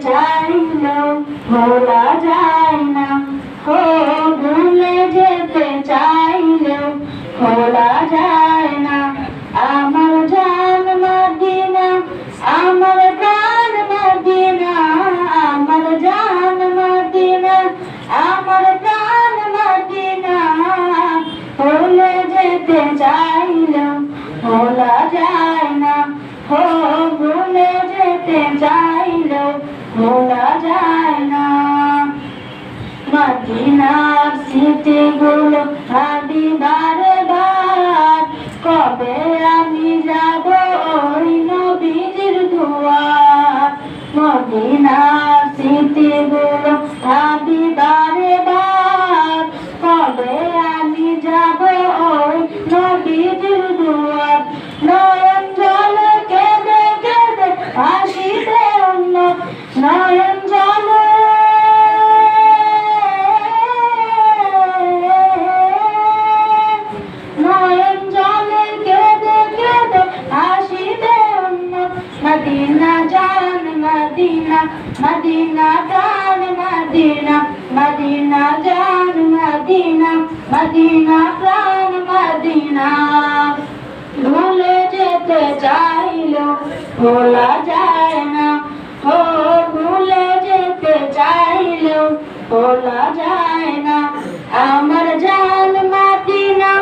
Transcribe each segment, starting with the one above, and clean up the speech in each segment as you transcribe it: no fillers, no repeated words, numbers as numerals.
চাইলেও ভোলা যায় না, ও ভুলে যেতে চাইলেও ভোলা যায় না। আমার জান মদিনা, আমার প্রাণ মদিনা, আমার জান মদিনা, আমার প্রাণ মদিনা। ভুলে যেতে চাইলেও ভোলা যায় না, ও ভুলে যেতে চাইলেও ভোলা যায় না। মদিনার স্মৃতিগুলো ভাবি বারে বার, কবে আমি যাব ওই নবীজির দুয়ার। মদিনার স্মৃতিগুলো ভাবি বারে বার, কবে আমি যাব ওই নবীজির দুয়ার। নয়ন জলে কেঁদে কেঁদে ভাসিতে অন্য, নয়ন জলে মদিনা জান মদিনা, মদিনা জান মদিনা, মদিনা জান মদিনা, মদিনা প্রাণ মদিনা। ভুলে যেতে চাইলেও ভোলা যায় না, ও ভুলে যেতে চাইলেও ভোলা যায় না। আমার জান মদিনা,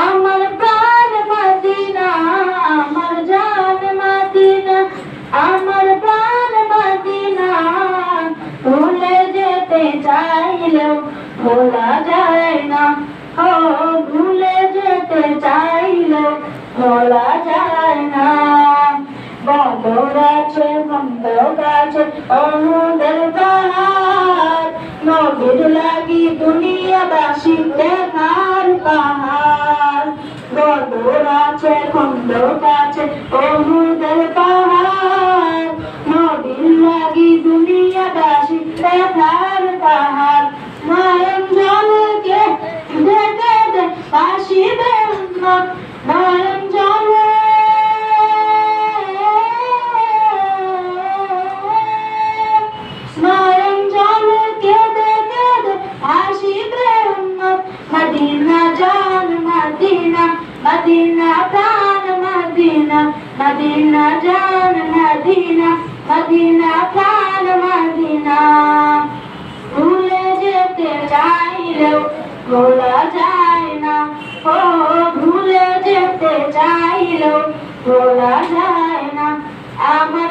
আমার প্রাণ মদিনা, আমার জান মদিনা, আমার প্রাণ মদিনা। ভুলে যেতে চাইলেও ভোলা যায় না, ও ভুলে যেতে চাইলেও ভোলা যায় না। বদর আছে খন্দক আছে অনুদের পাহাড়, নবীর লাগি দুনিয়াবাসী দেখার পাহাড়। বদর আছে খন্দক আছে অনুদের পাহাড়, নবীর লাগি দুনিয়াবাসী দেখার পাহাড়। নয়ন জলে কেঁদে কেঁদে ভাসিবে উম্মত, নয়ন জলে নয়ন জলে কেঁদে কেঁদে ভাসিবে উম্মত। মদিনা জান মদিনা, মদিনা প্রাণ মদিনা, মদিনা জান মদিনা, মদিনা প্রাণ মদিনা। ভুলে যেতে চাইলেও ভোলা যায় না, ও ভুলে যেতে চাইলেও ভোলা যায় না। আমার